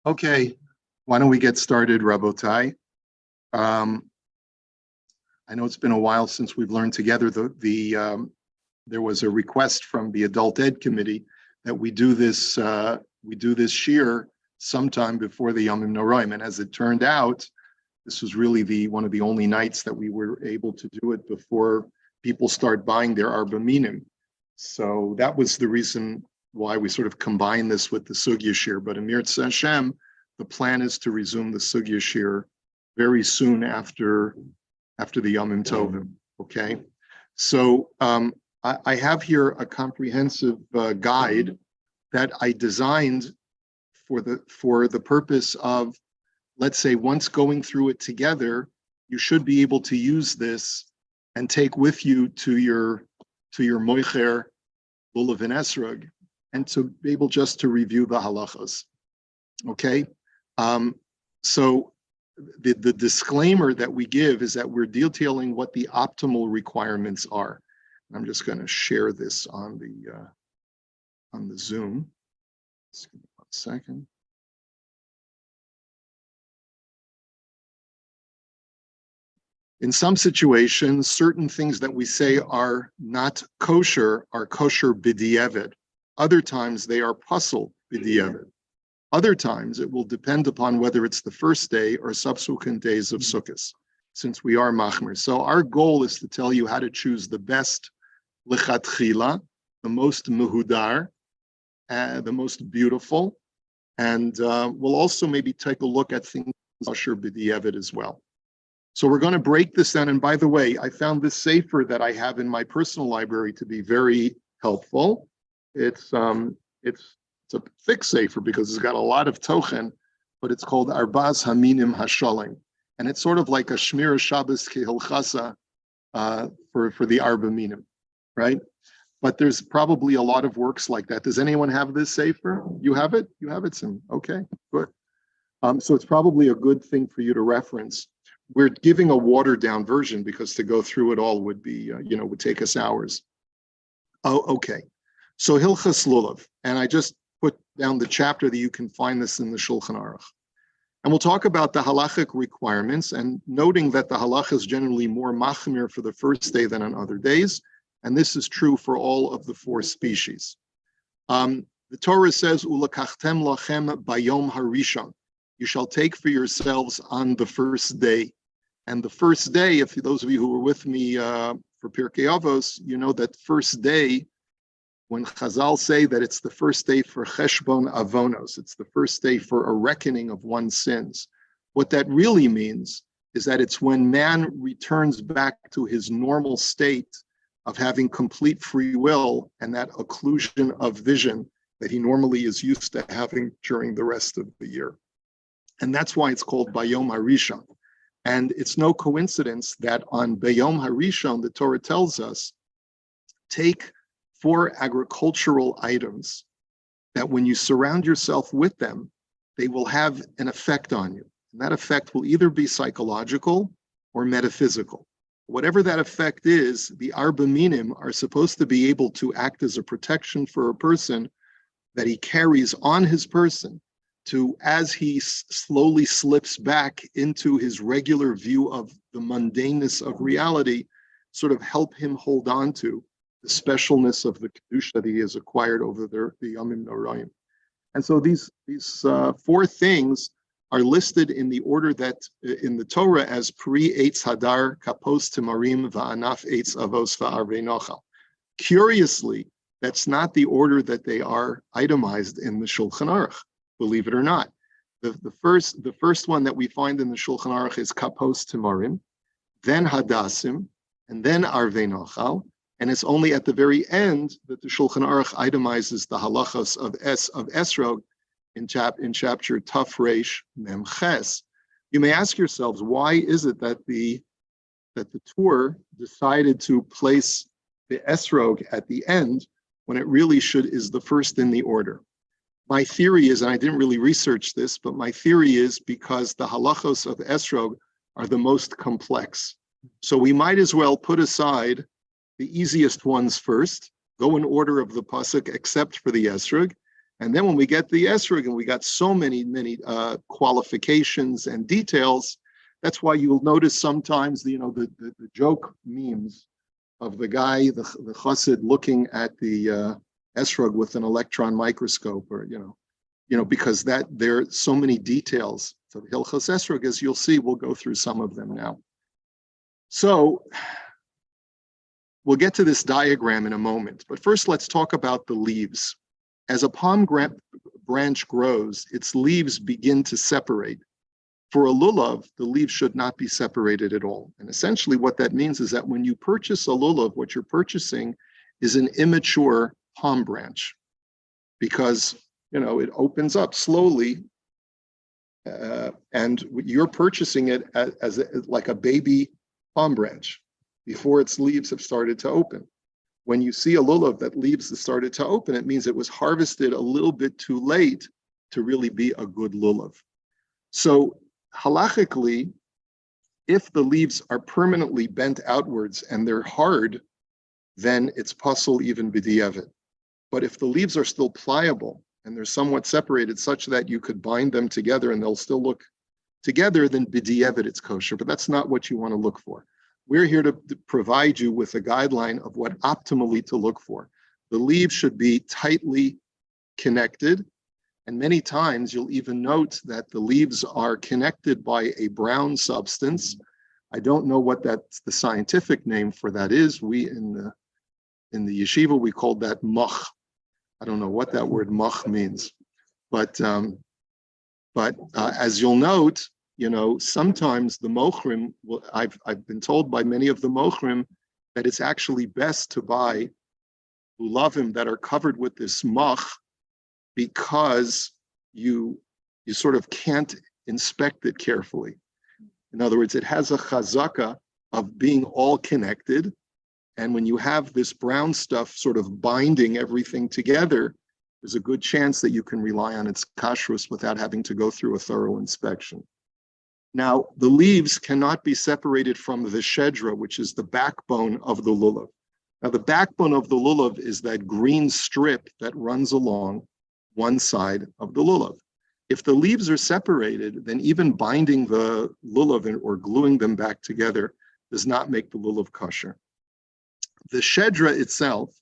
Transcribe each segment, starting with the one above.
Okay, why don't we get started, Rabotai? I know it's been a while since we've learned together. There was a request from the Adult Ed Committee that we do this year sometime before the Yomim Noraim, and as it turned out, this was really one of the only nights that we were able to do it before people start buying their Arba Minim. So that was the reason why we sort of combine this with the Sugya Shir. But Amir Hashem, the plan is to resume the Sugya Shir very soon after the Yomim Tovim. Okay, so I have here a comprehensive guide that I designed for the purpose of, let's say, once going through it together, you should be able to use this and take with you to your moicher lulav and esrog, and to be able just to review the halachos. Okay, so the disclaimer that we give is that we're detailing what the optimal requirements are. I'm just going to share this on the Zoom. Just give me 1 second. In some situations, certain things that we say are not kosher are kosher b'di'evet. Other times they are pasul b'di'evet. Other times it will depend upon whether it's the first day or subsequent days of Sukkot, since we are machmer. So our goal is to tell you how to choose the best lichatchila, the most mehudar, the most beautiful, and we'll also maybe take a look at things kosher b'di'evet as well. So we're going to break this down. And by the way, I found this sefer that I have in my personal library to be very helpful. It's a thick sefer because it's got a lot of tochen, but it's called Arba's Minim Hashalim. And it's sort of like a Shmira Shabbos Kehilchasa for the Arba Minim, right? But there's probably a lot of works like that. Does anyone have this sefer? You have it? You have it, Sim? Okay, good. So it's probably a good thing for you to reference. We're giving a watered down version because to go through it all would be, would take us hours. Oh, okay. So Hilchas Lulav, and I just put down the chapter that you can find this in the Shulchan Aruch. And we'll talk about the halachic requirements, and noting that the halach is generally more machmir for the first day than on other days. And this is true for all of the 4 species. The Torah says, Ulakachtem lachem bayom harishon. You shall take for yourselves on the first day. And the first day, if those of you who were with me for Pirkei Avos, you know that first day, when Chazal say that it's the first day for cheshbon avonos, it's the first day for a reckoning of one's sins. What that really means is that it's when man returns back to his normal state of having complete free will and that occlusion of vision that he normally is used to having during the rest of the year. And that's why it's called Bayom HaRishon. And it's no coincidence that on Bayom HaRishon, the Torah tells us, take 4 agricultural items that when you surround yourself with them, they will have an effect on you. And that effect will either be psychological or metaphysical. Whatever that effect is, the Arba Minim are supposed to be able to act as a protection for a person that he carries on his person, to, as he slowly slips back into his regular view of the mundaneness of reality, sort of help him hold on to the specialness of the Kedusha that he has acquired over the Yomim Noraim. And so these 4 things are listed in the order that in the Torah as Pri Eitz Hadar, Kapos Timarim, Va'anaf Eitz Avos Va'arvei Nochal. Curiously, that's not the order that they are itemized in the Shulchan Aruch. Believe it or not, the first one that we find in the Shulchan Aruch is Kapos Timarim, then Hadassim, and then Arvei Nochal, and it's only at the very end that the Shulchan Aruch itemizes the halachos of Esrog in chapter Taf Reish Mem Ches. You may ask yourselves, why is it that the Tur decided to place the Esrog at the end when it really is the first in the order? My theory is, and I didn't really research this, but my theory is because the halachos of Esrog are the most complex. So we might as well put aside the easiest ones first, go in order of the pasuk except for the Esrog, And then when we get the esrog, and we got so many qualifications and details, that's why you'll notice sometimes the joke memes of the guy, the chassid, looking at the esrog with an electron microscope, or because that there are so many details. So the Hilchos Esrog, as you'll see, we'll go through some of them now. So we'll get to this diagram in a moment, but first let's talk about the leaves. As a palm branch grows, its leaves begin to separate. For a lulav, the leaves should not be separated at all. And essentially what that means is that when you purchase a lulav, what you're purchasing is an immature palm branch, because it opens up slowly, and you're purchasing it like a baby palm branch before its leaves have started to open. When you see a lulav that leaves have started to open, it means it was harvested a little bit too late to really be a good lulav. So halachically, if the leaves are permanently bent outwards and they're hard, then it's pasul even b'diavad. But if the leaves are still pliable and they're somewhat separated such that you could bind them together and they'll still look together, then b'diavad it's kosher. But that's not what you want to look for. We're here to provide you with a guideline of what optimally to look for. The leaves should be tightly connected, and many times you'll even note that the leaves are connected by a brown substance. I don't know what the scientific name for that is. We in the yeshiva, we called that mach. I don't know what that word mach means, but as you'll note, sometimes the mochrim, I've been told by many of the mochrim that it's actually best to buy lulavim that are covered with this mach, because you sort of can't inspect it carefully. In other words, it has a chazaka of being all connected. And when you have this brown stuff sort of binding everything together, there's a good chance that you can rely on its kashrus without having to go through a thorough inspection. Now, the leaves cannot be separated from the shedra, which is the backbone of the lulav. Now, the backbone of the lulav is that green strip that runs along one side of the lulav. If the leaves are separated, then even binding the lulav or gluing them back together does not make the lulav kosher. The shedra itself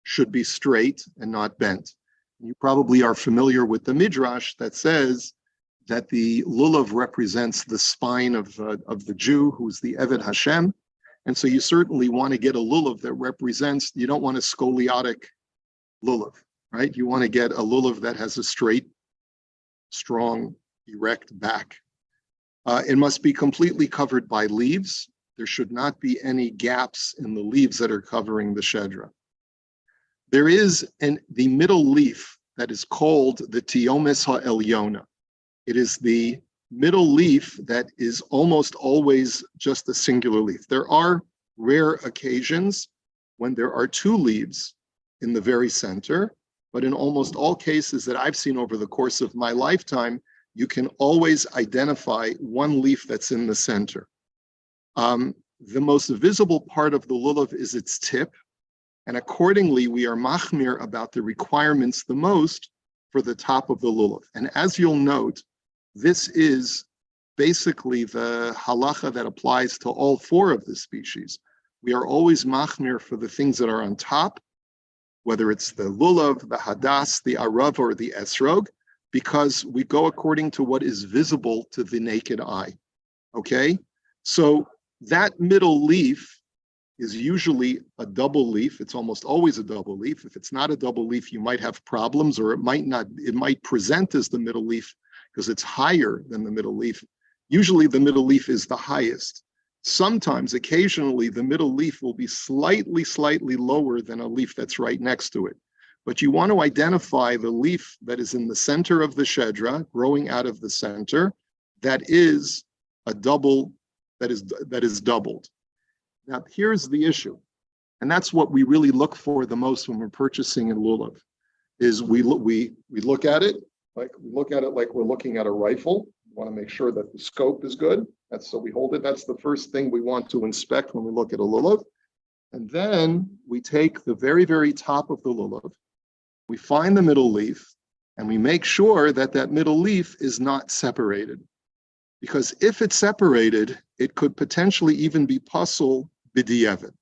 should be straight and not bent. You probably are familiar with the midrash that says that the lulav represents the spine of the Jew, who's the Eved Hashem. And so you certainly want to get a lulav that represents, you don't want a scoliotic lulav, right? You want to get a lulav that has a straight, strong, erect back. It must be completely covered by leaves. There should not be any gaps in the leaves that are covering the shedra. There is the middle leaf that is called the Tiomis ha'elyona. It is the middle leaf that is almost always just a singular leaf. There are rare occasions when there are two leaves in the very center, but in almost all cases that I've seen over the course of my lifetime, you can always identify one leaf that's in the center. The most visible part of the lulav is its tip, and accordingly, we are machmir about the requirements the most for the top of the lulav. And as you'll note, this is basically the halacha that applies to all four of the species. We are always machmir for the things that are on top, whether it's the lulav, the hadas, the arav, or the esrog, because we go according to what is visible to the naked eye, okay? So that middle leaf is usually a double leaf. It's almost always a double leaf. If it's not a double leaf, you might have problems, or it might present as the middle leaf because it's higher than the middle leaf. Usually the middle leaf is the highest. Sometimes, occasionally, the middle leaf will be slightly lower than a leaf that's right next to it. But you want to identify the leaf that is in the center of the shedra, growing out of the center, that is a double, that is doubled. Now, here's the issue, and that's what we really look for the most when we're purchasing a lulav, is we look at it like we're looking at a rifle. We want to make sure that the scope is good. So we hold it. That's the first thing we want to inspect when we look at a lulav. And then we take the very, very top of the lulav. We find the middle leaf, And we make sure that that middle leaf is not separated. Because if it's separated, it could potentially even be pasul b'di'evet.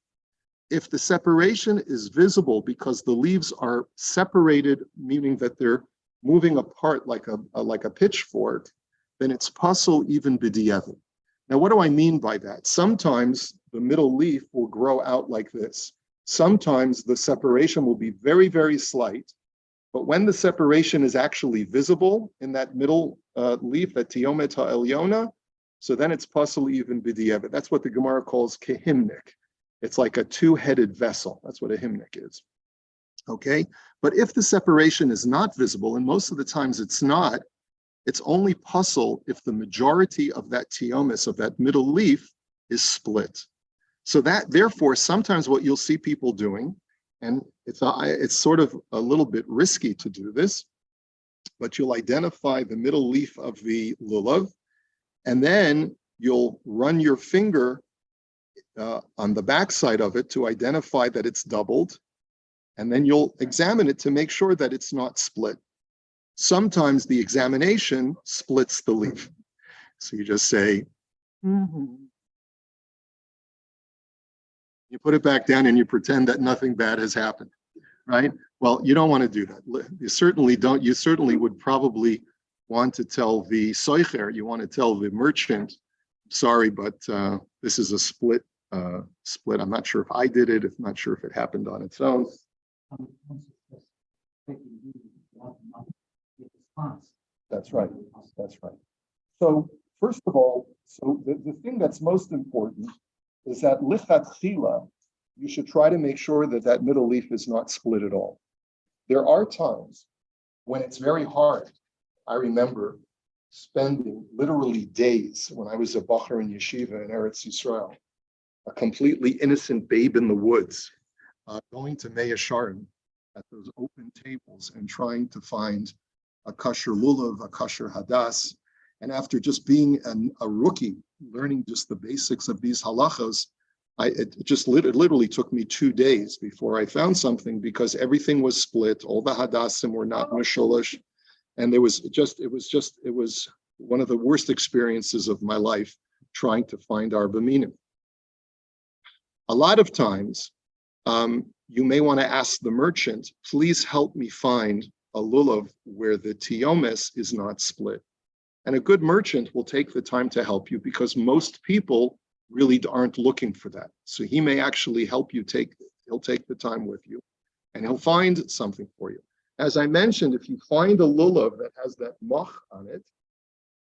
If the separation is visible because the leaves are separated, meaning that they're moving apart like a pitchfork, then it's pasul even b'di'evet. Now, what do I mean by that? Sometimes the middle leaf will grow out like this. Sometimes the separation will be very, very slight. But when the separation is actually visible in that middle leaf, that tiyomet ha'elyona, so then it's pasul even b'di'evet. That's what the Gemara calls kehimnik. It's like a two-headed vessel. That's what a hymnic is. Okay? But if the separation is not visible, and most of the times it's not, it's only pasul if the majority of that tiomis, of that middle leaf, is split. So that, therefore, sometimes what you'll see people doing, and it's sort of a little bit risky to do this, but you'll identify the middle leaf of the lulav, and then you'll run your finger on the backside of it to identify that it's doubled, and then you'll examine it to make sure that it's not split. Sometimes the examination splits the leaf. So you just say, you put it back down and you pretend that nothing bad has happened, right? Well, you don't want to do that. You certainly don't. You certainly would probably want to tell the soicher, you want to tell the merchant, sorry, but this is a split. I'm not sure if I did it. I'm not sure if it happened on its own. That's right. That's right. So first of all, the thing that's most important is that lichatchila, you should try to make sure that that middle leaf is not split at all. There are times when it's very hard. I remember spending literally days when I was a bacher in yeshiva in Eretz Yisrael, a completely innocent babe in the woods, going to Mea Sharim at those open tables and trying to find a kosher lulav, a kosher hadas. And after just being a rookie, learning just the basics of these halachos, it literally took me 2 days before I found something, because everything was split. All the hadassim were not mishulash. And it was one of the worst experiences of my life trying to find Arba Minim. A lot of times, you may want to ask the merchant, please help me find a lulav where the tiomes is not split. And a good merchant will take the time to help you, because most people really aren't looking for that. So he may actually help you he'll take the time with you, and he'll find something for you. As I mentioned, if you find a lulav that has that mach on it,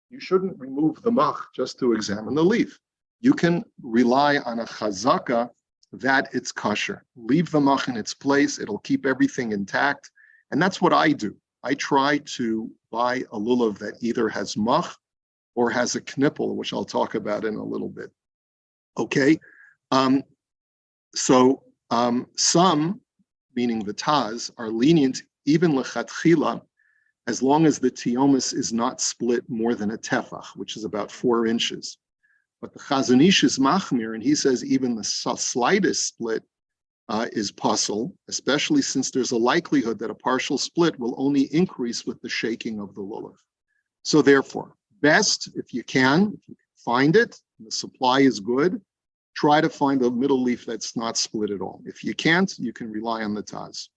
you shouldn't remove the mach just to examine the leaf. You can rely on a chazaka that it's kosher. Leave the mach in its place. It'll keep everything intact. And that's what I do. I try to buy a lulav that either has mach or has a knippel, which I'll talk about in a little bit. Okay. Some, meaning the Taz, are lenient even lechatchila, as long as the tiomis is not split more than a tefach, which is about 4 inches. But the Chazon Ish is machmir, and he says even the slightest split is pasul, especially since there's a likelihood that a partial split will only increase with the shaking of the lulav. So therefore, best, if you can find it, and the supply is good, try to find a middle leaf that's not split at all. If you can't, you can rely on the Taz.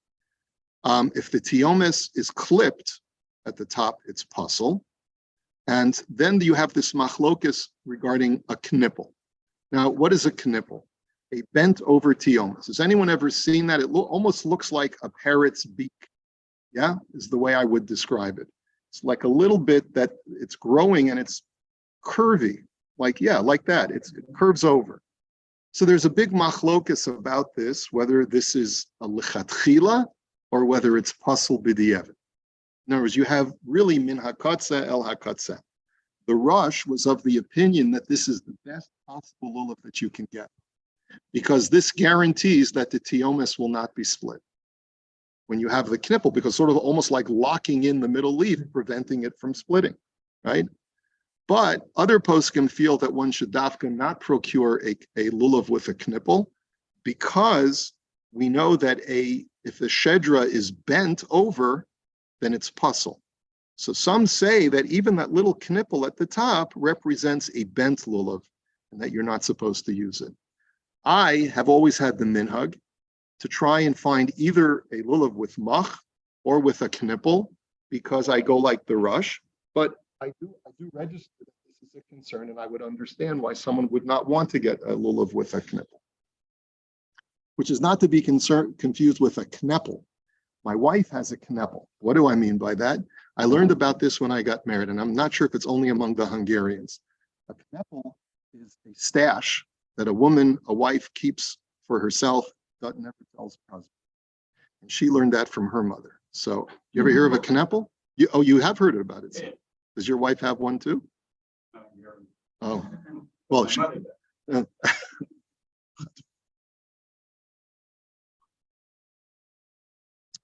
If the tiomis is clipped at the top, it's pasul. And then you have this machlokus regarding a knippel. Now, what is a knippel? A bent over tiomis. Has anyone ever seen that? It almost looks like a parrot's beak. Yeah, is the way I would describe it. It's like a little bit that it's growing and it's curvy, like that. It curves over. So there's a big machlokus about this, whether this is a lichatchila or whether it's pasul b'di'evet. In other words, you have really min hakatza el hakatza. The Rosh was of the opinion that this is the best possible lulav that you can get, because this guarantees that the tiomis will not be split when you have the knippel, because sort of almost like locking in the middle leaf, preventing it from splitting, right? But other poskim feel that one should dafka not procure a lulav with a knippel, because we know that if the shedra is bent over, then it's puzzle. So some say that even that little knipple at the top represents a bent lulav, and that you're not supposed to use it. I have always had the minhag to try and find either a lulav with mach or with a knipple, because I go like the rush. But I do register that this is a concern, and I would understand why someone would not want to get a lulav with a knipple, which is not to be confused with a knepple. My wife has a knepple. What do I mean by that? I learned about this when I got married, and I'm not sure if it's only among the Hungarians. A knepple is a stash that a wife keeps for herself, but never tells her husband. And she learned that from her mother. So, you ever hear of a knepple? You have heard about it. So. Does your wife have one too? Oh, well,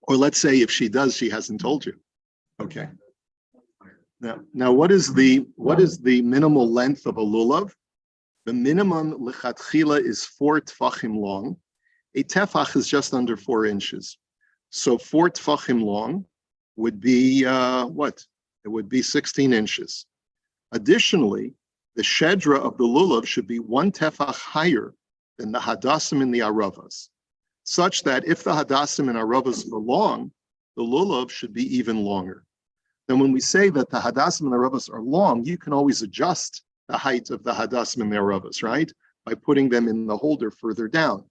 or let's say if she does, she hasn't told you. Okay. Now, what is the minimal length of a lulav? The minimum lichatchila is 4 tfachim long. A tefach is just under 4 inches. So 4 tfachim long would be what? It would be 16 inches. Additionally, the shedra of the lulav should be 1 tefach higher than the hadassim and the aravas, such that if the hadassim and aravas are long, the lulav should be even longer. Then when we say that the hadassim and the aravas are long, you can always adjust the height of the hadassim and the aravas, right? By putting them in the holder further down.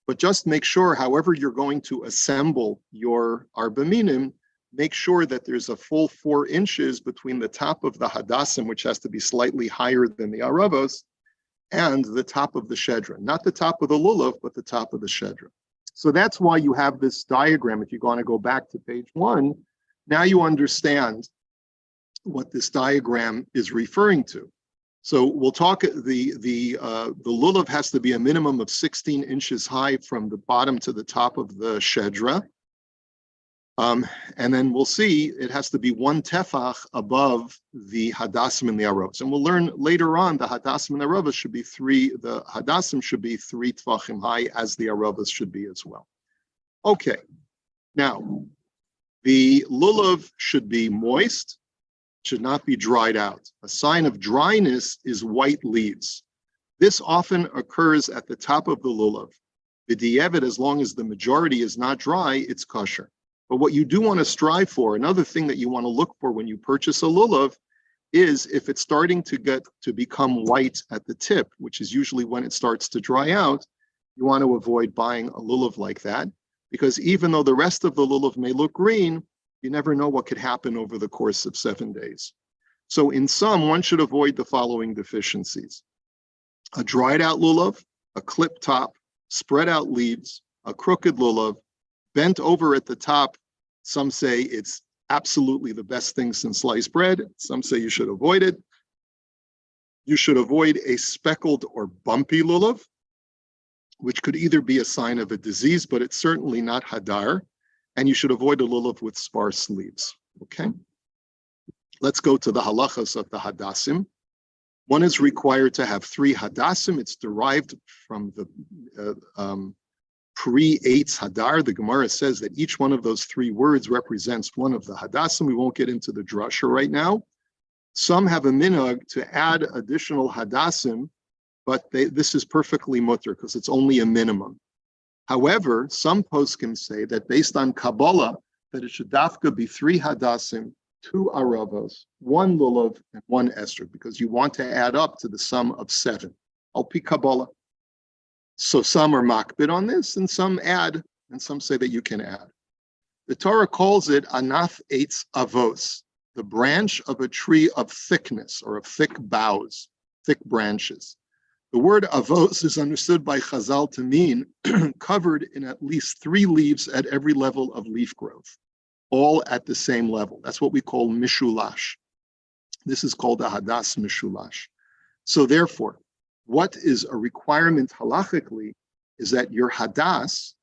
But just make sure, however you're going to assemble your Arba Minim, make sure that there's a full 4 inches between the top of the hadassim, which has to be slightly higher than the aravos, and the top of the shedra. Not the top of the lulav, but the top of the shedra. So that's why you have this diagram. If you're going to go back to page 1, now you understand what this diagram is referring to. So we'll talk, the lulav has to be a minimum of 16 inches high from the bottom to the top of the shedra. And then we'll see it has to be 1 tefach above the hadassim and the aravos. And we'll learn later on the hadassim and the aravos should be 3 tefachim high, as the aravos should be as well. Okay, now the lulav should be moist, should not be dried out. A sign of dryness is white leaves. This often occurs at the top of the lulav. The di'evet, as long as the majority is not dry, it's kosher. But what you do want to strive for, another thing that you want to look for when you purchase a lulav, is if it's starting to become white at the tip, which is usually when it starts to dry out, you want to avoid buying a lulav like that, because even though the rest of the lulav may look green, you never know what could happen over the course of 7 days. So in sum, one should avoid the following deficiencies: a dried out lulav, a clip top, spread out leaves, a crooked lulav, bent over at the top. Some say it's absolutely the best thing since sliced bread. Some say you should avoid it. You should avoid a speckled or bumpy lulav, which could either be a sign of a disease, but it's certainly not hadar. And you should avoid a lulav with sparse leaves, okay? Let's go to the halachas of the hadassim. One is required to have 3 hadassim. It's derived from the pre-Eitz Hadar. The Gemara says that each one of those 3 words represents one of the hadassim. We won't get into the drasha right now. Some have a minhag to add additional hadassim, but this is perfectly mutter because it's only a minimum. However, some poskim say that based on Kabbalah, that it should dafka be 3 hadassim, 2 aravos, 1 lulav, and 1 ester, because you want to add up to the sum of 7. Al-pi Kabbalah. So some are makbid on this, and some add, and some say that you can add. The Torah calls it anaf eitz avos, the branch of a tree of thickness, or of thick boughs, thick branches. The word avos is understood by Chazal to mean covered in at least 3 leaves at every level of leaf growth, all at the same level. That's what we call mishulash. This is called a hadas mishulash. So therefore, what is a requirement halachically is that your hadas,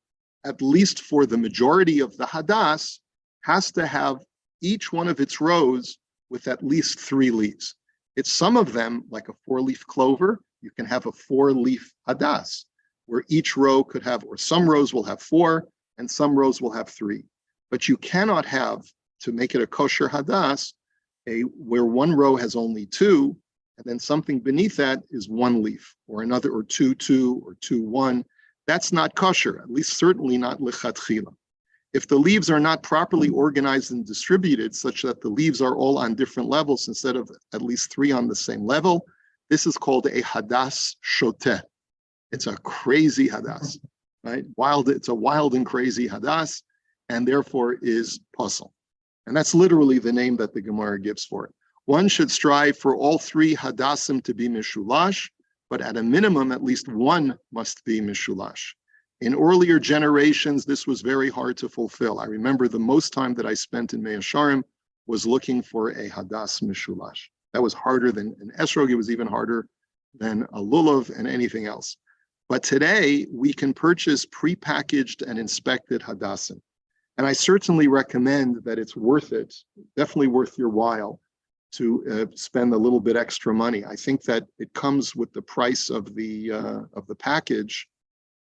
at least for the majority of the hadas, has to have each one of its rows with at least 3 leaves. It's some of them, like a 4-leaf clover, you can have a 4-leaf hadas, where each row could have, or some rows will have 4, and some rows will have 3. But you cannot have to make it a kosher hadas, where one row has only two, and then something beneath that is one leaf, or another, or two, or one. That's not kosher, at least certainly not lichatchila. If the leaves are not properly organized and distributed, such that the leaves are all on different levels instead of at least three on the same level, this is called a hadas shoteh. It's a crazy hadas, right? It's a wild and crazy hadas, and therefore is puzzle. And that's literally the name that the Gemara gives for it. One should strive for all three hadassim to be mishulash, but at a minimum, at least one must be mishulash. In earlier generations, this was very hard to fulfill. I remember the most time that I spent in Mea Sharim was looking for a hadas mishulash. That was harder than an esrog. It was even harder than a lulav and anything else. But today, we can purchase prepackaged and inspected hadassim. And I certainly recommend that it's worth it, definitely worth your while, to spend a little bit extra money. I think that it comes with the price of the package.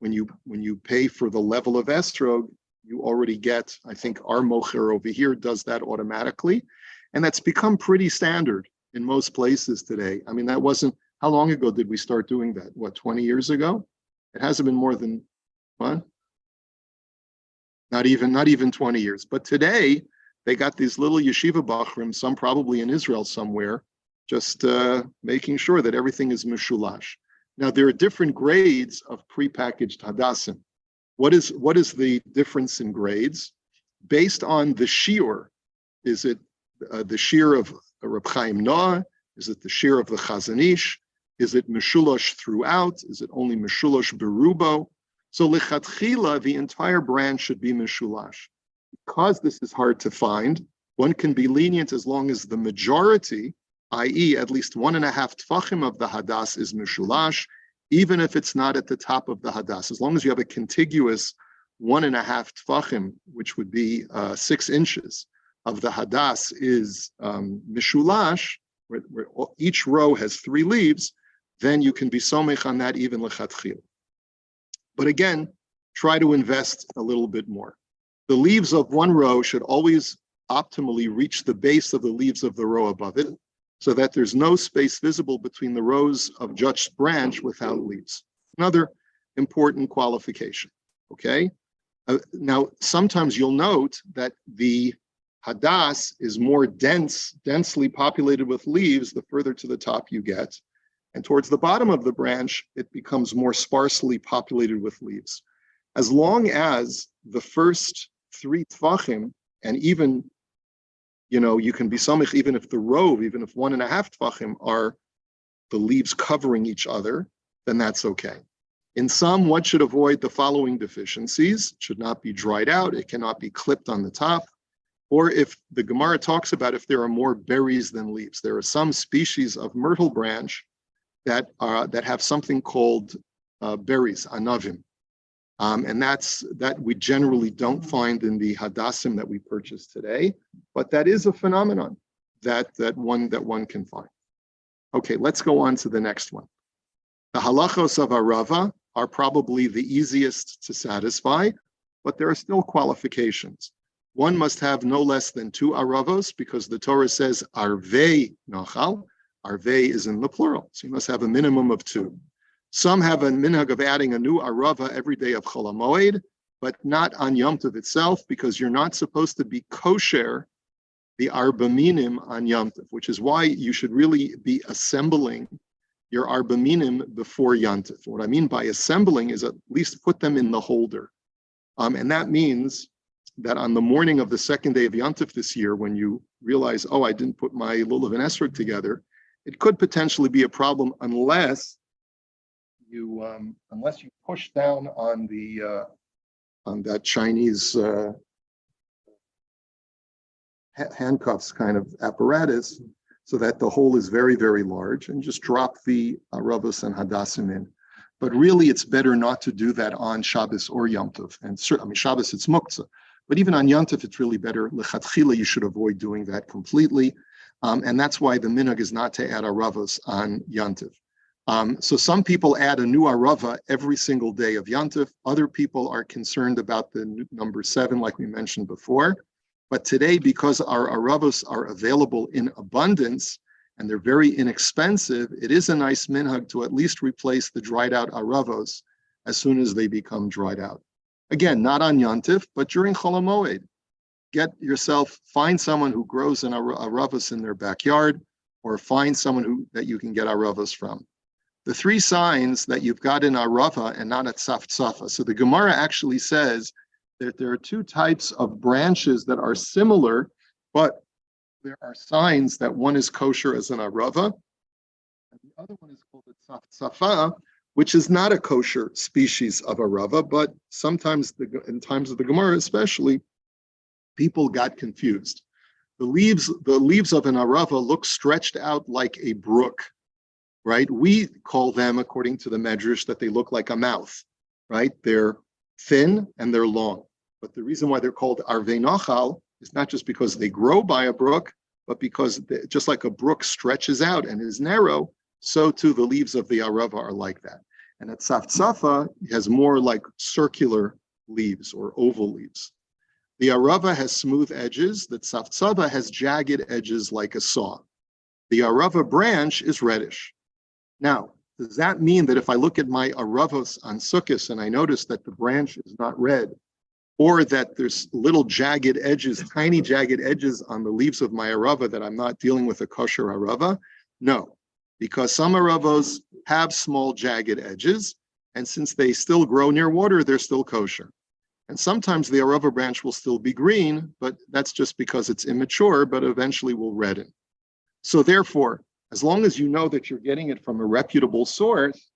When you pay for the level of estrog, you already get, I think our mocher over here does that automatically. And that's become pretty standard in most places today. I mean, that wasn't, how long ago did we start doing that? What, 20 years ago? It hasn't been more than, what? Not even 20 years. But today, they got these little yeshiva bachrim, some probably in Israel somewhere, just making sure that everything is mishulash. Now, there are different grades of prepackaged hadassim. What is the difference in grades? Based on the shiur, is it the shiur of Reb Chaim Noah? Is it the shiur of the Chazon Ish? Is it mishulash throughout? Is it only mishulash berubo? So lichatchila, the entire branch should be mishulash. Because this is hard to find, one can be lenient as long as the majority, i.e. at least 1.5 tfachim of the hadas is mishulash, even if it's not at the top of the hadas. As long as you have a contiguous 1.5 tfachim, which would be 6 inches of the hadas is mishulash, where each row has 3 leaves, then you can be somech on that even lechatchil. But again, try to invest a little bit more. The leaves of one row should always optimally reach the base of the leaves of the row above it, so that there's no space visible between the rows of just branch without leaves. Another important qualification, okay? Now, sometimes you'll note that the hadas is more densely populated with leaves the further to the top you get. And towards the bottom of the branch, it becomes more sparsely populated with leaves. As long as the first 3 tfachim, and even, you can be samich even if the rove, even if 1.5 tfachim are the leaves covering each other, then that's okay. In some, one should avoid the following deficiencies. It should not be dried out. It cannot be clipped on the top. Or if the Gemara talks about if there are more berries than leaves. There are some species of myrtle branch that have something called berries, anavim. And that we generally don't find in the hadassim that we purchase today, but that is a phenomenon that one can find. Okay, let's go on to the next one. The halachos of Arba are probably the easiest to satisfy, but there are still qualifications. One must have no less than 2 aravos because the Torah says arvei nachal. Arvei is in the plural, so you must have a minimum of 2. Some have a minhag of adding a new arava every day of Chol HaMoed, but not on Yom Tov itself, because you're not supposed to be kosher the Arba Minim on Yom Tov, which is why you should really be assembling your Arba Minim before Yom Tov. What I mean by assembling is at least put them in the holder. And that means that on the morning of the second day of Yom Tov this year, when you realize, oh, I didn't put my lulav and esrog together, it could potentially be a problem unless you push down on the on that Chinese handcuffs kind of apparatus, so that the hole is very, very large, and just drop the aravos and hadassim in. But really, it's better not to do that on Shabbos or Yom Tov. And Shabbos it's muktzah, but even on Yom Tov, it's really better. Lechatchila, you should avoid doing that completely, and that's why the minhag is not to add aravos on Yom Tov. So some people add a new arava every single day of Yom Tov. Other people are concerned about the number 7, like we mentioned before. But today, because our aravos are available in abundance and they're very inexpensive, it is a nice minhag to at least replace the dried out aravos as soon as they become dried out. Again, not on Yontif, but during Chol HaMoed. Find someone who grows an aravos in their backyard, or find someone that you can get aravos from. The three signs that you've got in arava and not at saftsafa. So the Gemara actually says that there are two types of branches that are similar, but there are signs that one is kosher as an arava, and the other one is called a saftsafa, which is not a kosher species of arava, but sometimes in times of the Gemara especially, people got confused. The leaves of an arava look stretched out like a brook, right? We call them, according to the Medrash, that they look like a mouth, right? They're thin and they're long. But the reason why they're called arvei nachal is not just because they grow by a brook, but because just like a brook stretches out and is narrow, so too the leaves of the arava are like that. And at saftsafa, it has more like circular leaves or oval leaves. The arava has smooth edges. The saftsafa has jagged edges like a saw. The arava branch is reddish. Now, does that mean that if I look at my aravos on Sukkot and I notice that the branch is not red, or that there's little jagged edges, tiny jagged edges on the leaves of my arava, that I'm not dealing with a kosher arava? No, because some aravos have small jagged edges, and since they still grow near water, they're still kosher. And sometimes the arava branch will still be green, but that's just because it's immature, but eventually will redden. So therefore, as long as you know that you're getting it from a reputable source,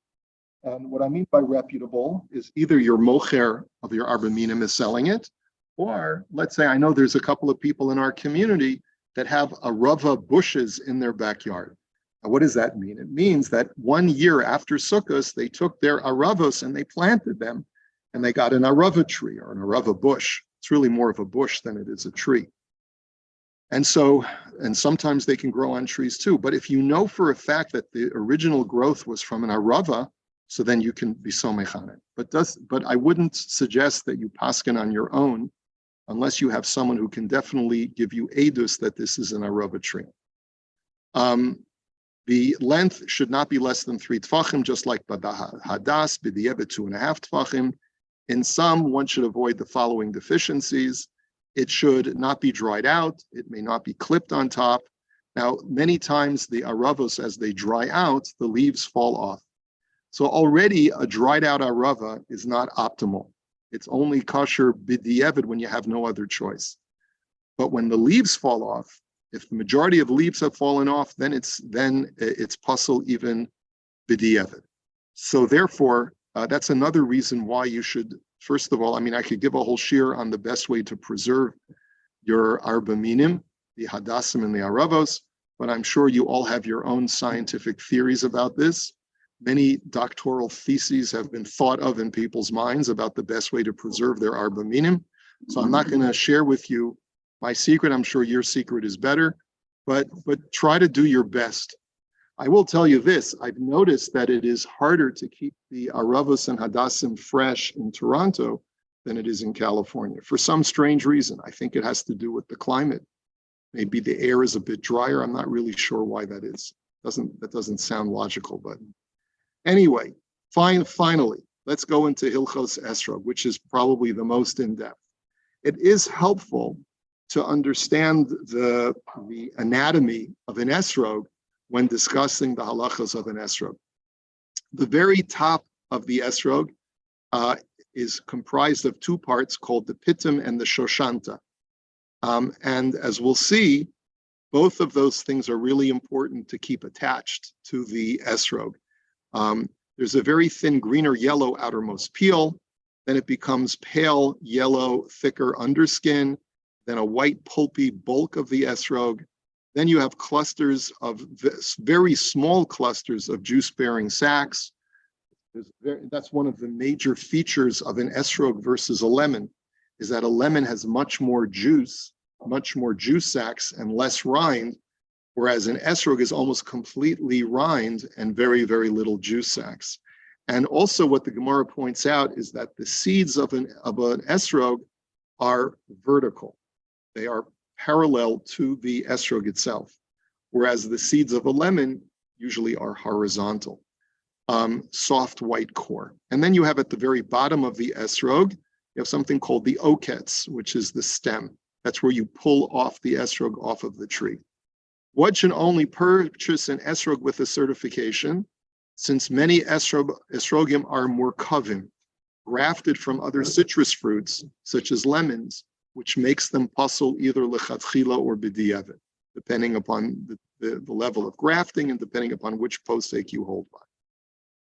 and what I mean by reputable is either your mocher of your Arba Minim is selling it, or let's say I know there's a couple of people in our community that have arava bushes in their backyard. Now, what does that mean? It means that 1 year after Sukkot, they took their aravos and they planted them, and they got an arava tree or an arava bush. It's really more of a bush than it is a tree. And sometimes they can grow on trees too. But if you know for a fact that the original growth was from an arava, so then you can be somech on it. But I wouldn't suggest that you paskin on your own unless you have someone who can definitely give you edus that this is an arava tree. The length should not be less than 3 tfachim, just like hadas, b'di'evet 2.5 tfachim. In some, one should avoid the following deficiencies. It should not be dried out. It may not be clipped on top. Now, many times the aravos, as they dry out, the leaves fall off. So already a dried out arava is not optimal. It's only kosher b'di'evet when you have no other choice. But when the leaves fall off, if the majority of leaves have fallen off, then it's puzzle even b'di'evet. So therefore, that's another reason why you should, first of all, I could give a whole shir on the best way to preserve your Arba Minim, the Hadassim and the Aravos, but I'm sure you all have your own scientific theories about this. Many doctoral theses have been thought of in people's minds about the best way to preserve their Arba Minim. So I'm not going to share with you my secret. I'm sure your secret is better, but try to do your best. I will tell you this, I've noticed that it is harder to keep the Aravos and Hadassim fresh in Toronto than it is in California. For some strange reason, I think it has to do with the climate. Maybe the air is a bit drier. I'm not really sure why that is. That doesn't sound logical, but anyway, finally, let's go into Hilchos Esrog, which is probably the most in-depth. It is helpful to understand the anatomy of an esrog when discussing the halachas of an esrog. The very top of the esrog is comprised of 2 parts called the pitum and the shoshanta. And as we'll see, both of those things are really important to keep attached to the esrog. There's a very thin green or yellow outermost peel, then it becomes pale yellow, thicker underskin, then a white pulpy bulk of the esrog. Then you have clusters of very small clusters of juice-bearing sacs. That's one of the major features of an esrog versus a lemon, is that a lemon has much more juice sacs and less rind, whereas an esrog is almost completely rind and very, very little juice sacs. And also what the Gemara points out is that the seeds of an esrog are vertical. They are parallel to the esrog itself, whereas the seeds of a lemon usually are horizontal. Soft white core. And then you have at the very bottom of the esrog, you have something called the oketz, which is the stem. That's where you pull off the esrog off of the tree. One should only purchase an esrog with a certification, since many esrogim are murkavim, grafted from other citrus fruits, such as lemons, which makes them pasul either lechatchila or b'diavad, depending upon the level of grafting and depending upon which posek you hold by.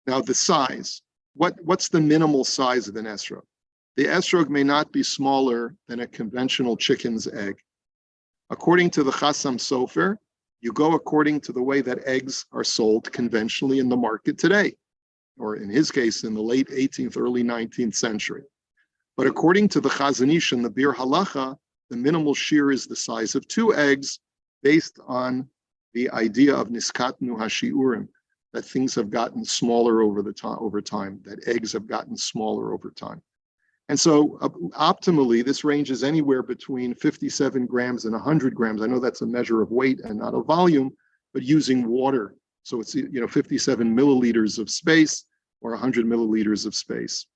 Now, the size. What's the minimal size of an esrog? The esrog may not be smaller than a conventional chicken's egg. According to the Chassam Sofer, you go according to the way that eggs are sold conventionally in the market today, or in his case, in the late 18th, early 19th century. But according to the Chazon Ish and the Bir Halacha, the minimal shear is the size of 2 eggs, based on the idea of niskatnu hashiurim, that things have gotten smaller over time, that eggs have gotten smaller over time. And so optimally, this ranges anywhere between 57 grams and 100 grams. I know that's a measure of weight and not of volume, but using water. So it's 57 milliliters of space or 100 milliliters of space.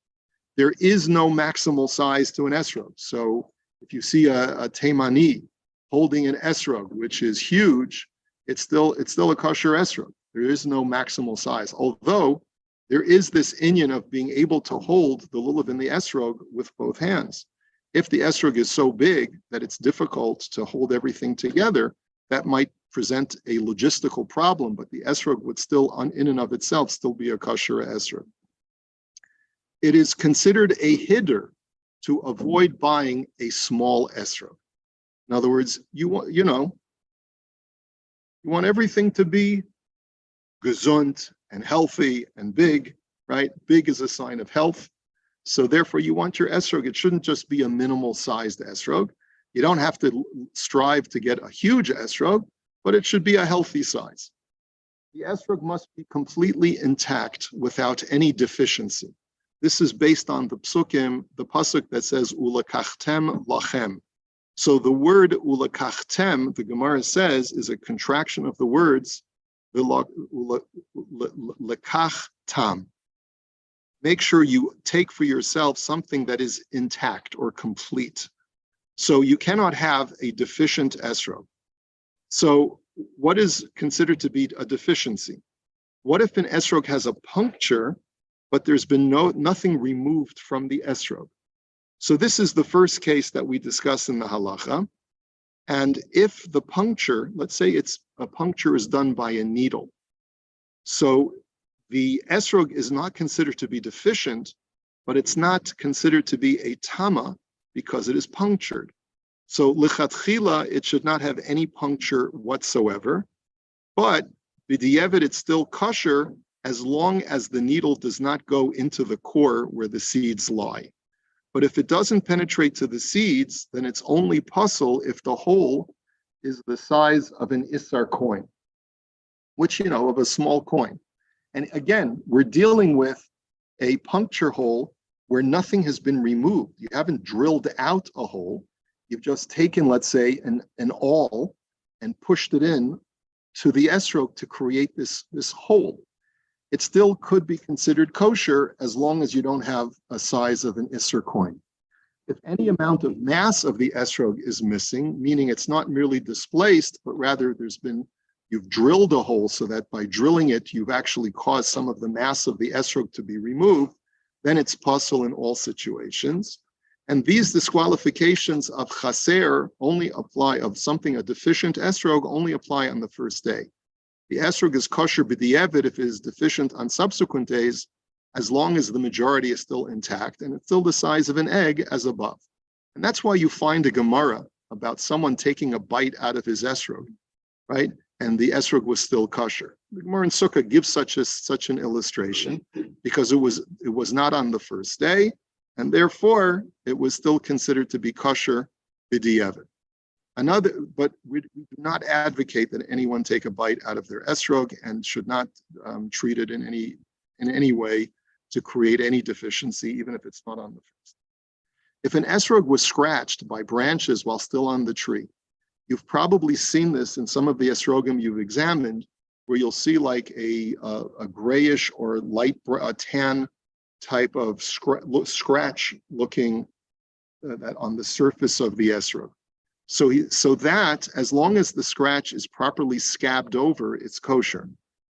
There is no maximal size to an esrog. So if you see a Teimani holding an esrog, which is huge, it's still a kosher esrog. There is no maximal size, although there is this inyan of being able to hold the lulav in the esrog with both hands. If the esrog is so big that it's difficult to hold everything together, that might present a logistical problem, but the esrog would still, in and of itself, still be a kosher esrog. It is considered a hiddur to avoid buying a small esrog. In other words, you want everything to be gesund and healthy and big, right? Big is a sign of health. So therefore, you want your esrog, it shouldn't just be a minimal sized esrog. You don't have to strive to get a huge esrog, but it should be a healthy size. The esrog must be completely intact without any deficiency. This is based on the psukim, the pasuk that says, ulakachtem lachem. So the word ulakachtem, the Gemara says, is a contraction of the words lekach tam. Make sure you take for yourself something that is intact or complete. So you cannot have a deficient esrog. So what is considered to be a deficiency? What if an esrog has a puncture, but there's been nothing removed from the esrog? So this is the first case that we discuss in the halacha. And if the puncture, let's say a puncture is done by a needle, so the esrog is not considered to be deficient, but it's not considered to be a tama because it is punctured. So lichatchila, it should not have any puncture whatsoever, but b'diavad, it's still kosher as long as the needle does not go into the core where the seeds lie. But if it doesn't penetrate to the seeds, then it's only pasul if the hole is the size of an Issar coin, which, of a small coin. And again, we're dealing with a puncture hole where nothing has been removed. You haven't drilled out a hole. You've just taken, let's say, an awl and pushed it in to the esrog to create this hole. It still could be considered kosher as long as you don't have a size of an Isser coin. If any amount of mass of the esrog is missing, meaning it's not merely displaced, but rather you've drilled a hole so that by drilling it, you've actually caused some of the mass of the esrog to be removed, then it's pasul in all situations. And these disqualifications of chaser only apply, of something, a deficient esrog, only apply on the first day. The esrog is kosher b'diavad if it is deficient on subsequent days, as long as the majority is still intact and it's still the size of an egg as above. And that's why you find a Gemara about someone taking a bite out of his esrog, right? And the esrog was still kosher. The Gemara in Sukkah gives such an illustration because it was not on the first day, and therefore it was still considered to be kosher b'diavad. But we do not advocate that anyone take a bite out of their esrog and should not treat it in any way to create any deficiency, even if it's not on the first. If an esrog was scratched by branches while still on the tree, you've probably seen this in some of the esrogim you've examined, where you'll see like a grayish or light tan type of scratch looking that on the surface of the esrog. So that, as long as the scratch is properly scabbed over, it's kosher.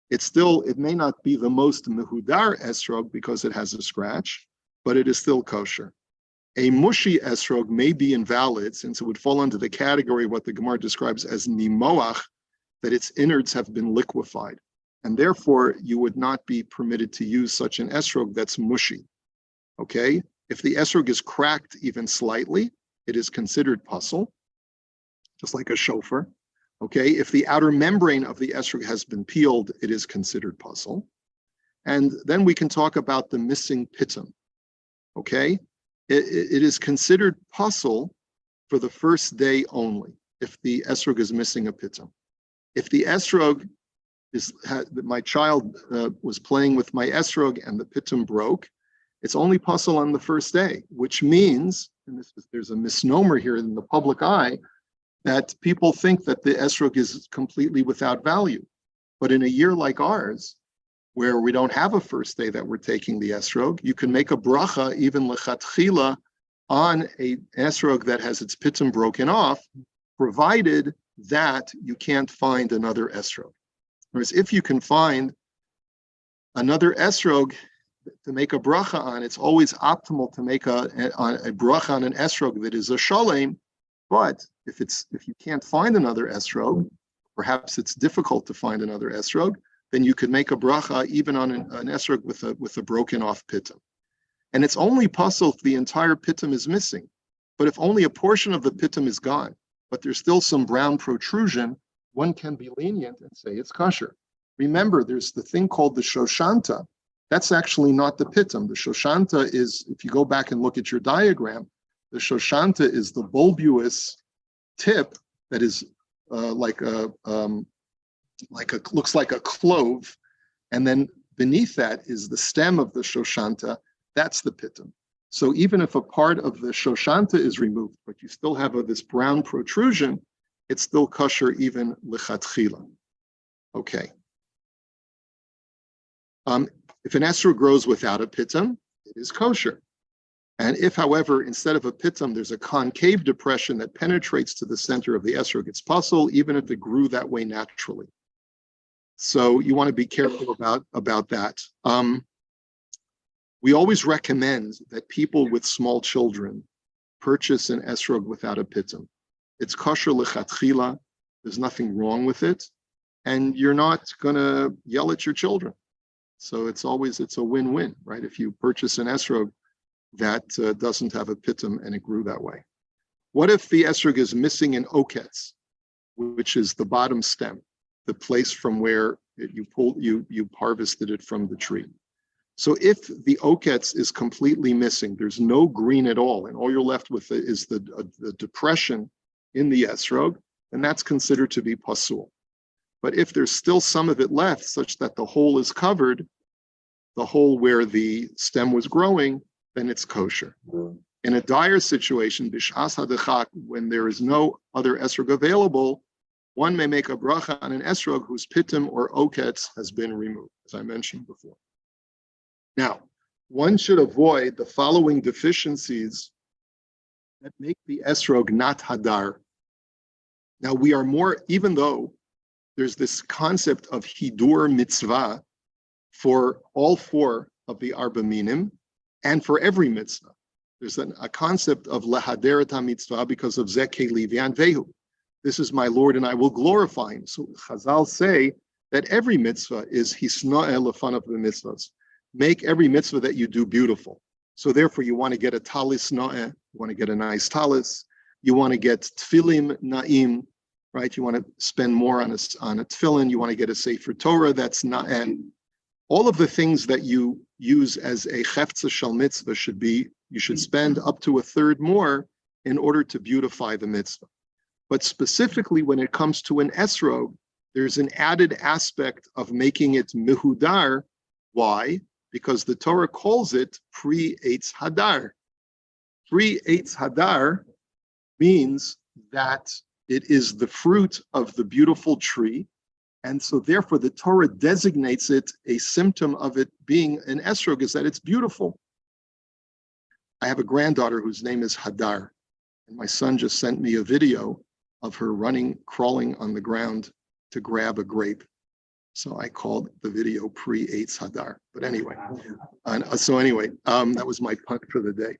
It may not be the most mehudar esrog because it has a scratch, but it is still kosher. A mushy esrog may be invalid since it would fall under the category of what the Gemara describes as nimoach, that its innards have been liquefied. And therefore, you would not be permitted to use such an esrog that's mushy. Okay? If the esrog is cracked even slightly, it is considered puzzle, just like a shofar. Okay? If the outer membrane of the esrog has been peeled, it is considered puzzle. And then we can talk about the missing pitum. Okay? It is considered puzzle for the first day only, if the esrog is missing a pitum. If the esrog my child was playing with my esrog and the pitum broke, it's only puzzle on the first day, which means, and there's a misnomer here in the public eye, that people think that the esrog is completely without value. But in a year like ours, where we don't have a first day that we're taking the esrog, you can make a bracha, even lechatchila, on a esrog that has its pitum broken off, provided that you can't find another esrog. Whereas if you can find another esrog to make a bracha on, it's always optimal to make a bracha on an esrog that is a shalem. But if you can't find another esrog, perhaps it's difficult to find another esrog, then you could make a bracha even on an esrog with a broken off pitum. And it's only possible if the entire pitum is missing. But if only a portion of the pitum is gone, but there's still some brown protrusion, one can be lenient and say it's kosher. Remember, there's the thing called the shoshanta. That's actually not the pitum. The shoshanta is, if you go back and look at your diagram, the shoshanta is the bulbous tip that is looks like a clove, and then beneath that is the stem of the shoshanta. That's the pitum. So even if a part of the shoshanta is removed, but you still have this brown protrusion, it's still kosher even lechatchila. Okay. If an esrog grows without a pitum, it is kosher. And if, however, instead of a pitum, there's a concave depression that penetrates to the center of the esrog, it's puzzle, even if it grew that way naturally. So you want to be careful about that. We always recommend that people with small children purchase an esrog without a pitum. It's kosher lechatchila. There's nothing wrong with it. And you're not going to yell at your children. So it's a win-win, right? If you purchase an esrog that doesn't have a pitum and it grew that way. What if the esrog is missing an oketz, which is the bottom stem, the place from where you harvested it from the tree? So if the oketz is completely missing, there's no green at all, and all you're left with is the depression in the esrog, then that's considered to be pasul. But if there's still some of it left, such that the hole is covered, the hole where the stem was growing, then it's kosher. In a dire situation, b'shas hadechak, when there is no other esrog available, one may make a bracha on an esrog whose pitum or oketz has been removed, as I mentioned before. Now, one should avoid the following deficiencies that make the esrog not hadar. Now, we are even though there's this concept of hidur mitzvah for all four of the Arba Minim and for every mitzvah. There's a concept of lahaderet mitzvah because of Zeke Livian Vehu. This is my Lord and I will glorify him. So Chazal say that every mitzvah is hisna'eh lefanav the mitzvahs. Make every mitzvah that you do beautiful. So therefore, you want to get a talis na'eh, you want to get a nice talis, you want to get tfilim na'im, right? You want to spend more on a tefillin, you want to get a sefer Torah that's na'eh. All of the things that you use as a cheftza shel mitzvah you should spend up to a third more in order to beautify the mitzvah. But specifically when it comes to an esrog, there's an added aspect of making it mehudar. Why? Because the Torah calls it pre-eitz hadar. Pre-Eitz Hadar means that it is the fruit of the beautiful tree. And so therefore the Torah designates it, a symptom of it being an esrog is that it's beautiful. I have a granddaughter whose name is Hadar. And my son just sent me a video of her crawling on the ground to grab a grape. So I called the video pre-Eitz Hadar. But anyway, that was my punt for the day.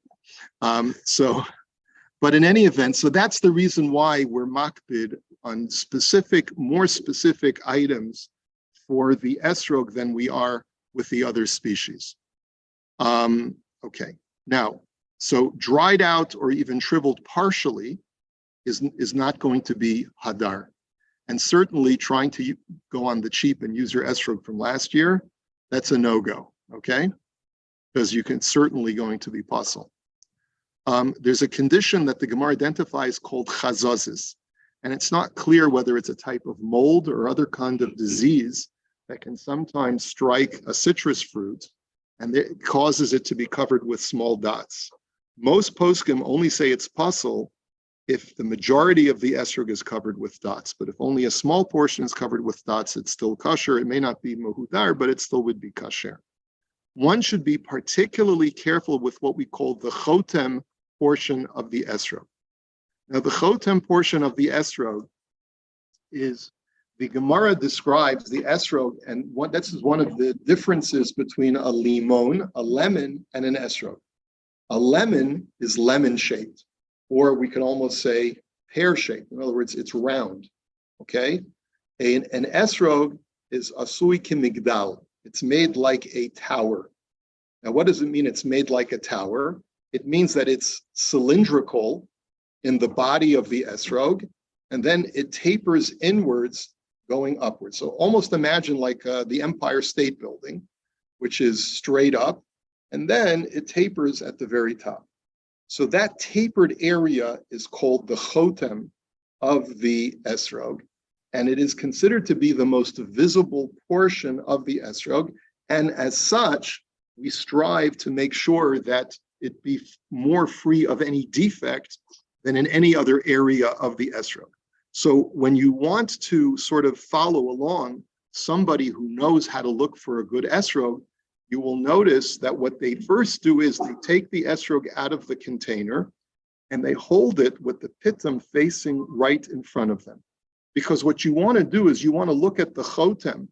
But in any event, so that's the reason why we're makbid on more specific items for the esrog than we are with the other species. Okay, now, so dried out or even shriveled partially is not going to be hadar. And certainly trying to go on the cheap and use your esrog from last year, that's a no-go, okay? Because you can certainly going to be puzzled. There's a condition that the Gemara identifies called chazazes. And it's not clear whether it's a type of mold or other kind of disease that can sometimes strike a citrus fruit and it causes it to be covered with small dots. Most poskim only say it's puzzle if the majority of the esrog is covered with dots. But if only a small portion is covered with dots, it's still kosher. It may not be mohudar, but it still would be kosher. One should be particularly careful with what we call the chotem portion of the esrog. Now, the chotem portion of the esrog is, the Gemara describes the esrog, and this is one of the differences between a limon, a lemon, and an esrog. A lemon is lemon-shaped, or we can almost say pear-shaped. In other words, it's round, okay? An esrog is asui kimigdal. It's made like a tower. Now, what does it mean it's made like a tower? It means that it's cylindrical in the body of the esrog, and then it tapers inwards going upwards. So almost imagine like the Empire State Building, which is straight up, and then it tapers at the very top. So that tapered area is called the chotem of the esrog, and it is considered to be the most visible portion of the esrog, and as such, we strive to make sure that it be more free of any defect than in any other area of the esrog. So when you want to sort of follow along somebody who knows how to look for a good esrog, you will notice that what they first do is they take the esrog out of the container and they hold it with the pitum facing right in front of them. Because what you want to do is you want to look at the chotem,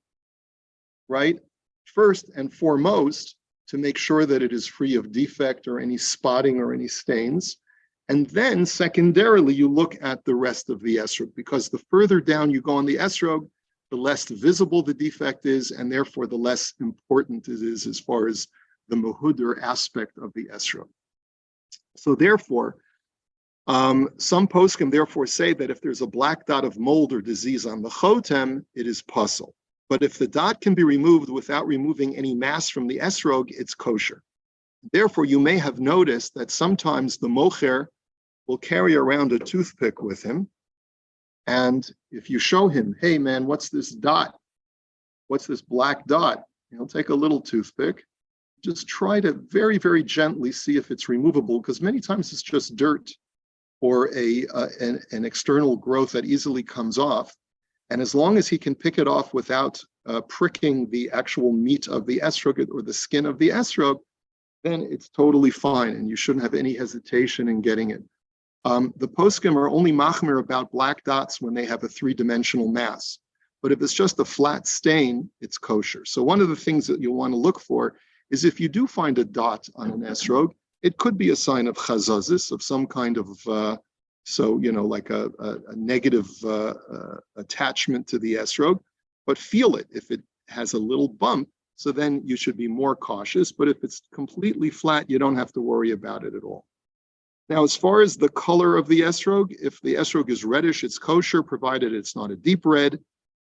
right, first and foremost, to make sure that it is free of defect or any spotting or any stains. And then secondarily, you look at the rest of the esrog, because the further down you go on the esrog, the less visible the defect is, and therefore the less important it is as far as the muhuder aspect of the esrog. So therefore, some poskim therefore say that if there's a black dot of mold or disease on the chotem, it is puzzle. But if the dot can be removed without removing any mass from the esrog, it's kosher. Therefore, you may have noticed that sometimes the mocher will carry around a toothpick with him. And if you show him, hey man, what's this dot? What's this black dot? He'll take a little toothpick, just try to very, very gently see if it's removable, because many times it's just dirt or an external growth that easily comes off. And as long as he can pick it off without pricking the actual meat of the esrog or the skin of the esrog, then it's totally fine, and you shouldn't have any hesitation in getting it. The poskim are only machmir about black dots when they have a three-dimensional mass. But if it's just a flat stain, it's kosher. So one of the things that you'll want to look for is if you do find a dot on an esrog, it could be a sign of chazazis, of some kind of, like a negative attachment to the esrog, but feel it. If it has a little bump, so then you should be more cautious. But if it's completely flat, you don't have to worry about it at all. Now, as far as the color of the esrog, if the esrog is reddish, it's kosher, provided it's not a deep red.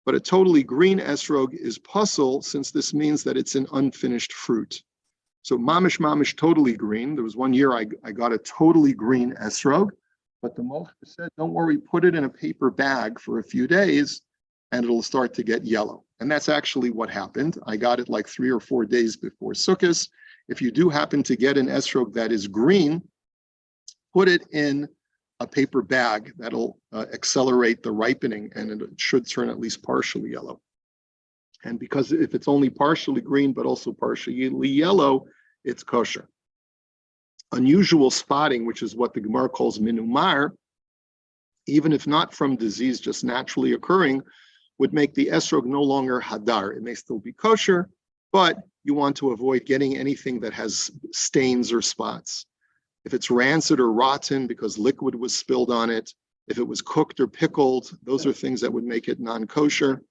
But a totally green esrog is puzzle, since this means that it's an unfinished fruit. So mamish, totally green. There was one year I got a totally green esrog, but the mocher said, don't worry, put it in a paper bag for a few days and it'll start to get yellow. And that's actually what happened. I got it like 3 or 4 days before Sukkot. If you do happen to get an esrog that is green, put it in a paper bag that'll accelerate the ripening, and it should turn at least partially yellow. And because if it's only partially green but also partially yellow, it's kosher. Unusual spotting, which is what the Gemara calls minumar, even if not from disease, just naturally occurring, would make the esrog no longer hadar. It may still be kosher, but you want to avoid getting anything that has stains or spots. If it's rancid or rotten because liquid was spilled on it, if it was cooked or pickled, those are things that would make it non-kosher.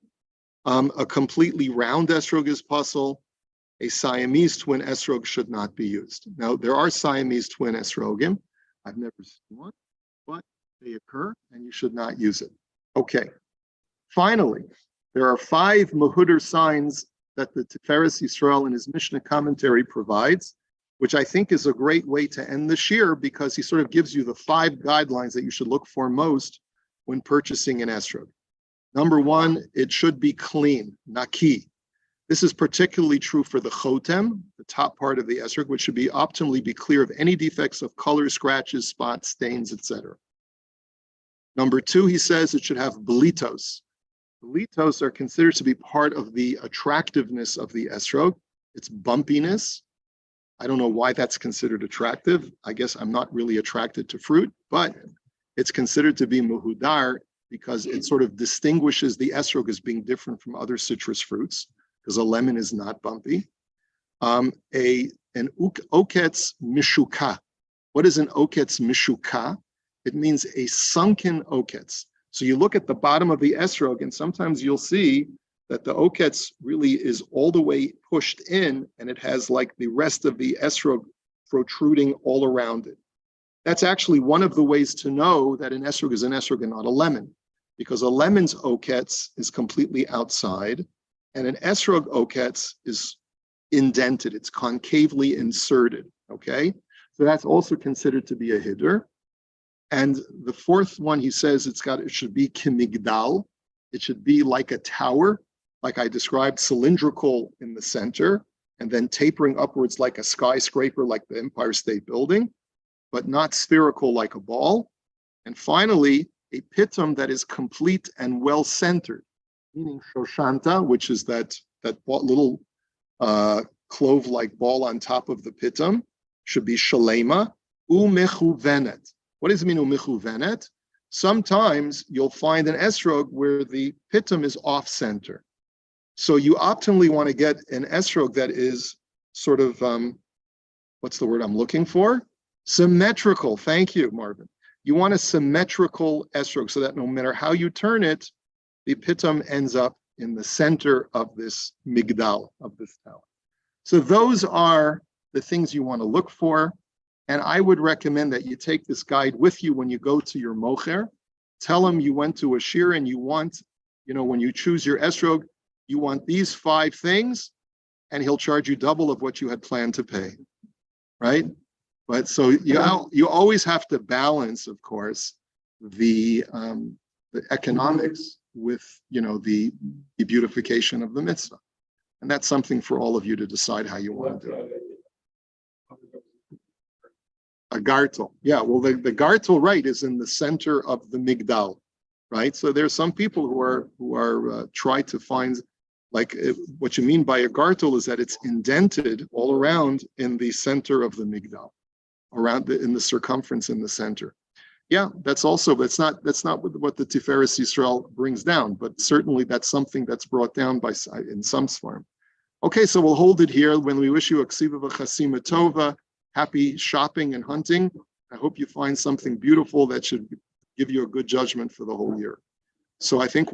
A completely round esrog is puzzle. A Siamese twin esrog should not be used. Now, there are Siamese twin esrogim. I've never seen one, but they occur and you should not use it. Okay. Finally, there are 5 Mahudar signs that the Tiferes Yisrael in his Mishnah commentary provides, which I think is a great way to end the shir, because he sort of gives you the 5 guidelines that you should look for most when purchasing an esrog. Number 1, it should be clean, naki. This is particularly true for the chotem, the top part of the esrog, which should be optimally be clear of any defects of color, scratches, spots, stains, etc. Number 2, he says it should have belitos. Belitos are considered to be part of the attractiveness of the esrog. It's bumpiness. I don't know why that's considered attractive. I guess I'm not really attracted to fruit, but it's considered to be muhudar because it sort of distinguishes the esrog as being different from other citrus fruits, because a lemon is not bumpy. An oketz mishuka. What is an oketz mishuka? It means a sunken oketz. So you look at the bottom of the esrog, and sometimes you'll see that the oketz really is all the way pushed in, and it has like the rest of the esrog protruding all around it. That's actually one of the ways to know that an esrog is an esrog and not a lemon, because a lemon's oketz is completely outside, and an esrog oketz is indented, it's concavely inserted, okay? So that's also considered to be a hiddur. And the 4th one, he says it should be kimigdal. It should be like a tower, like I described, cylindrical in the center, and then tapering upwards like a skyscraper, like the Empire State Building, but not spherical like a ball. And finally, a pitum that is complete and well-centered, meaning shoshanta, which is that little clove-like ball on top of the pitum, should be shalema, umechuvenet. What does it mean, umechuvenet? Sometimes you'll find an esrog where the pitum is off-center. So you optimally want to get an esrog that is sort of, what's the word I'm looking for? Symmetrical. Thank you, Marvin. You want a symmetrical esrog so that no matter how you turn it, the pitum ends up in the center of this migdal, of this tower. So those are the things you want to look for. And I would recommend that you take this guide with you when you go to your mocher. Tell him you went to a shir and you want, when you choose your esrog, you want these 5 things, and he'll charge you double of what you had planned to pay, right? But so you always have to balance, of course, the economics with, the beautification of the mitzvah. And that's something for all of you to decide how you want to do it. A gartel. Yeah, well, the gartel, right, is in the center of the migdal, right? So there's some people who are try to find, what you mean by a gartel is that it's indented all around in the center of the migdal, in the circumference in the center. Yeah, that's not what the Tiferes Yisrael brings down, but certainly that's something that's brought down in some form. Okay, so we'll hold it here. When we wish you a ksiva v'chasima tova, happy shopping and hunting. I hope you find something beautiful that should give you a good judgment for the whole year. So I think we'll